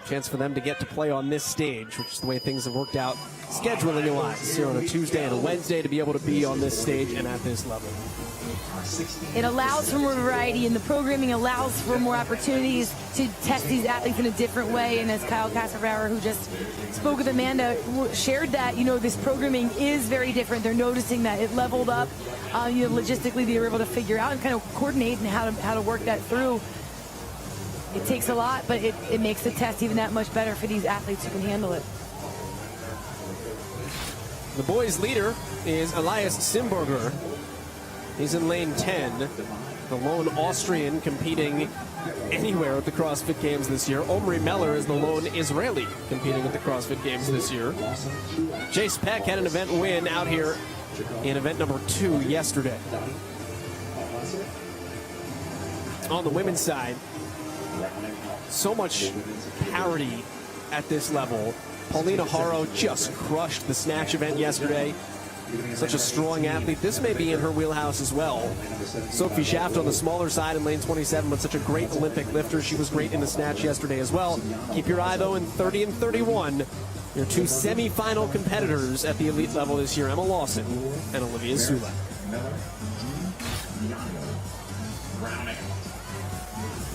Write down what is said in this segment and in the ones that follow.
Chance for them to get to play on this stage, which is the way things have worked out scheduling-wise here on a Tuesday and a Wednesday to be able to be on this stage and at this level. It allows for more variety, and the programming allows for more opportunities to test these athletes in a different way. And as Kyle Kasperauer, who just spoke with Amanda, shared that, this programming is very different. They're noticing that it leveled up. Logistically, they were able to figure out and kind of coordinate and how to work that through. It takes a lot, but it makes the test even that much better for these athletes who can handle it. The boys' leader is Elias Simberger. He's in lane 10, the lone Austrian competing anywhere at the CrossFit Games this year. Omri Meller is the lone Israeli competing at the CrossFit Games this year. Jace Peck had an event win out here in event number 2 yesterday. On the women's side, so much parity at this level. Paulina Haro just crushed the snatch event yesterday. Such a strong athlete. This may be in her wheelhouse as well. Sophie Schaft on the smaller side in lane 27, but such a great Olympic lifter. She was great in the snatch yesterday as well. Keep your eye, though, in 30 and 31. Your 2 semi-final competitors at the elite level this year, Emma Lawson and Olivia Sula.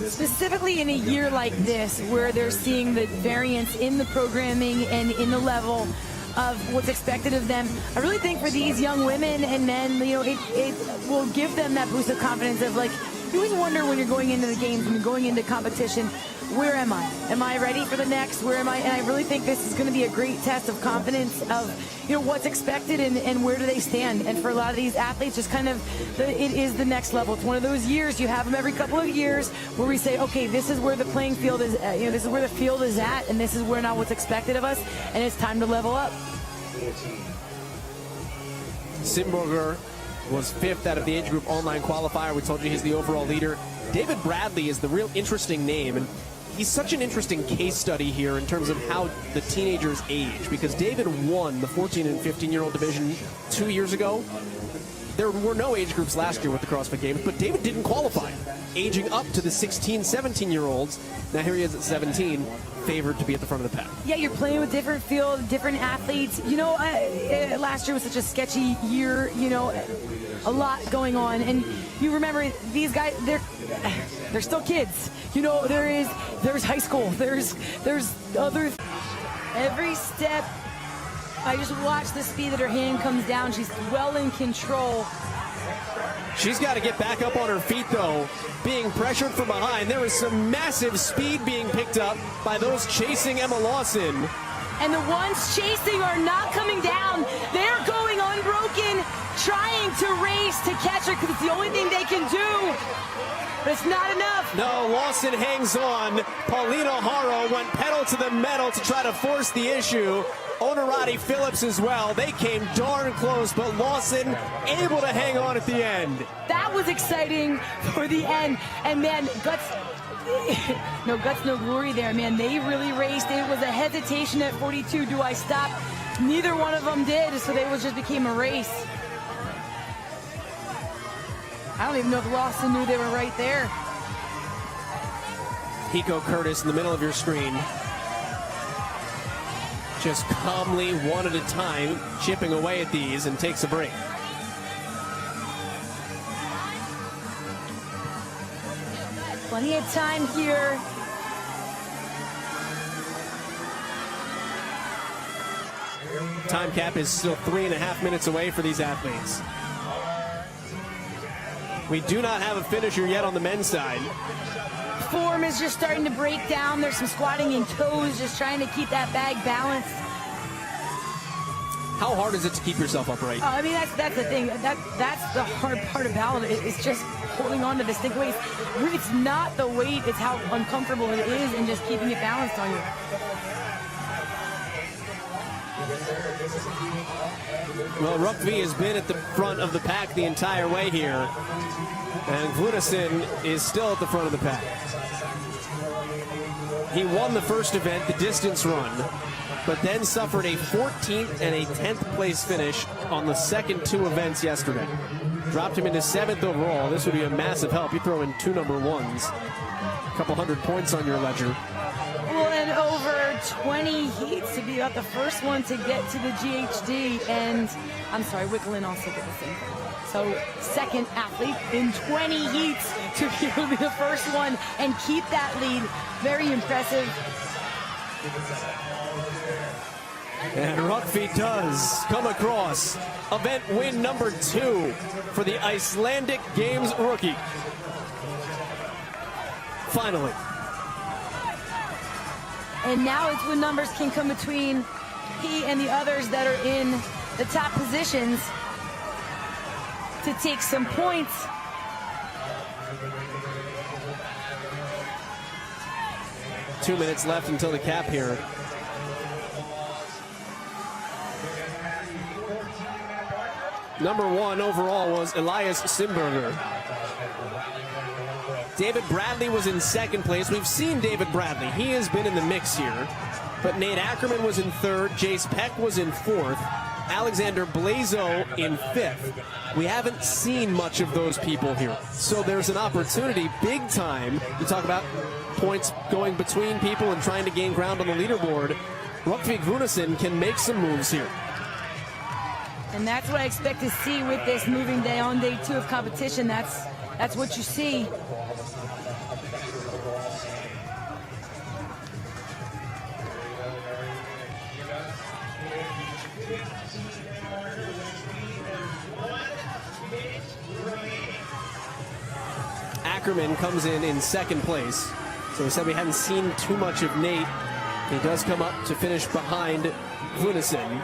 Specifically in a year like this, where they're seeing the variance in the programming and in the level of what's expected of them, I really think for these young women and men, it will give them that boost of confidence of, like, you always wonder when you're going into the games, when you're going into competition, where am I? Am I ready for the next? Where am I? And I really think this is going to be a great test of confidence of, what's expected and where do they stand. And for a lot of these athletes, just kind of, it is the next level. It's one of those years, you have them every couple of years where we say, okay, this is where the playing field is, this is where the field is at, and this is where now what's expected of us, and it's time to level up. Simberger was 5th out of the age group online qualifier. We told you he's the overall leader. David Bradley is the real interesting name, and he's such an interesting case study here in terms of how the teenagers age, because David won the 14 and 15-year-old division 2 years ago. There were no age groups last year with the CrossFit Games, but David didn't qualify, aging up to the 16, 17-year-olds. Now here he is at 17, favored to be at the front of the pack. Yeah, you're playing with different field, different athletes. Last year was such a sketchy year, a lot going on. And you remember these guys, they're still kids. There's high school, there's other. Every step, I just watch the speed that her hand comes down. She's well in control. She's got to get back up on her feet, though, being pressured from behind. There is some massive speed being picked up by those chasing Emma Lawson. And the ones chasing are not coming down. They're going unbroken, trying to race to catch her because it's the only thing they can do. But it's not enough. No, Lawson hangs on. Paulina Haro went pedal to the metal to try to force the issue. Onorati-Phillips as well. They came darn close, but Lawson able to hang on at the end. That was exciting for the end. And man, guts, no glory there, man. They really raced. It was a hesitation at 42. Do I stop? Neither one of them did, so they just became a race. I don't even know if Lawson knew they were right there. Hiko Curtis in the middle of your screen. Just calmly, one at a time, chipping away at these and takes a break. Plenty of time here. Time cap is still 3.5 minutes away for these athletes. We do not have a finisher yet on the men's side. Form is just starting to break down. There's some squatting in toes, just trying to keep that bag balanced. How hard is it to keep yourself upright? I mean, that's the thing. That's the hard part about it. It's just holding on to this thing. It's not the weight, it's how uncomfortable it is and just keeping it balanced on you. Well, Rökkvi has been at the front of the pack the entire way here. And Guðnason is still at the front of the pack. He won the first event, the distance run, but then suffered a 14th and a 10th place finish on the second 2 events yesterday. Dropped him into 7th overall. This would be a massive help. You throw in 2 number 1s. A couple hundred points on your ledger. Well, and 20 heats to be about the first one to get to the GHD. And I'm sorry, Wicklin also did the same thing. So second athlete in 20 heats to be the first one and keep that lead. Very impressive. And Rökkvi does come across event win number 2 for the Icelandic Games rookie. Finally. And now it's when numbers can come between he and the others that are in the top positions to take some points. Two minutes left until the cap here. Number 1 overall was Elias Simberger. David Bradley was in second place. We've seen David Bradley. He has been in the mix here. But Nate Ackermann was in third. Jace Peck was in fourth. Alexander Blazo in fifth. We haven't seen much of those people here. So there's an opportunity, big time, to talk about points going between people and trying to gain ground on the leaderboard. Rökkvi Guðnason can make some moves here. And that's what I expect to see with this moving day on day 2 of competition. That's what you see. Ackermann comes in second place. So we said we hadn't seen too much of Nate. He does come up to finish behind Guðnason.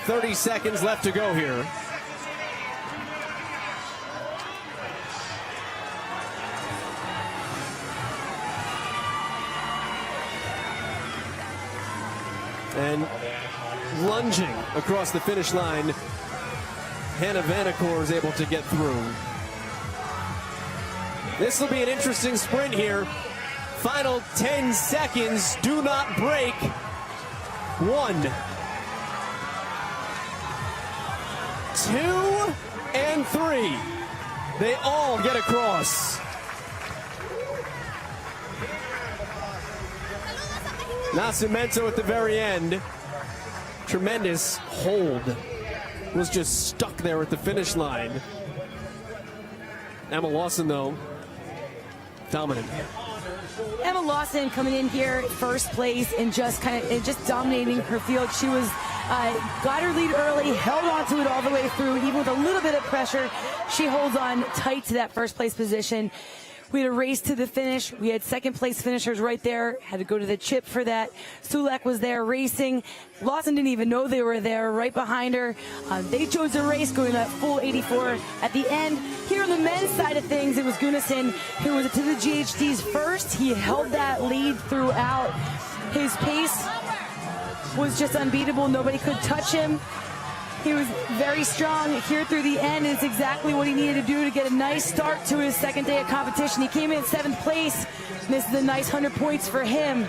.30 seconds left to go here. And lunging across the finish line, Hannah Vanacore is able to get through. This will be an interesting sprint here. Final 10 seconds, do not break. 1, 2, and 3. They all get across. Nascimento at the very end. Tremendous hold. Was just stuck there at the finish line. Emma Lawson, though, dominant. Emma Lawson coming in here first place and just dominating her field. She was got her lead early, held on to it all the way through, even with a little bit of pressure. She holds on tight to that first place position. We had a race to the finish. We had second place finishers right there. Had to go to the chip for that. Sulek was there racing. Lawson didn't even know they were there right behind her. They chose a race going that full 84 at the end. Here on the men's side of things, it was Guðnason who was to the GHDs first. He held that lead throughout. His pace was just unbeatable. Nobody could touch him. He was very strong here through the end. It's exactly what he needed to do to get a nice start to his second day of competition. He came in 7th place. This is a nice 100 points for him.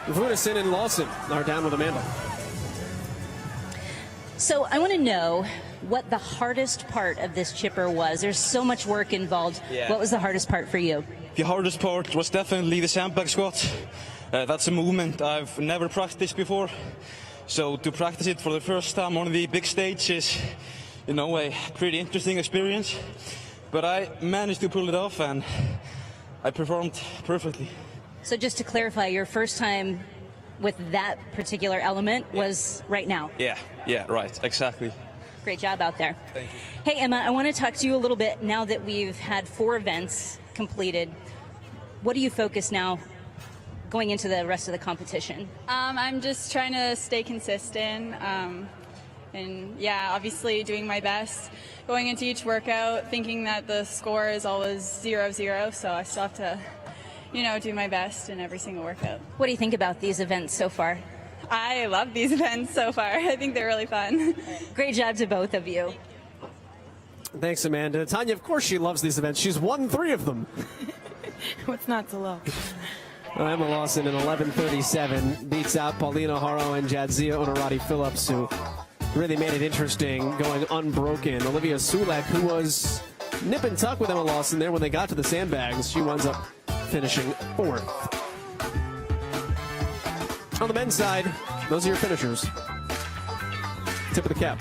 Guðnason and Lawson are down with Amanda. So I want to know what the hardest part of this chipper was. There's so much work involved. Yeah. What was the hardest part for you? The hardest part was definitely the sandbag squat. That's a movement I've never practiced before. So to practice it for the first time on the big stage is, you know, a pretty interesting experience. But I managed to pull it off and I performed perfectly. So just to clarify, your first time with that particular element was right now? Yeah, right, exactly. Great job out there. Thank you. Hey, Emma, I want to talk to you a little bit now that we've had 4 events completed. What do you focus now going into the rest of the competition? I'm just trying to stay consistent and yeah, obviously doing my best going into each workout, thinking that the score is always 0-0, so I still have to, you know, do my best in every single workout. What do you think about these events so far? I love these events so far. I think they're really fun. Great job to both of you. Thanks, Amanda. Tanya, of course she loves these events. She's won 3 of them. What's not to love? Emma Lawson in 11:37 beats out Paulina Haro and Jadzia Onorati-Phillips, who really made it interesting, going unbroken. Olivia Sulek, who was nip and tuck with Emma Lawson there when they got to the sandbags, she winds up finishing 4th. On the men's side, those are your finishers. Tip of the cap.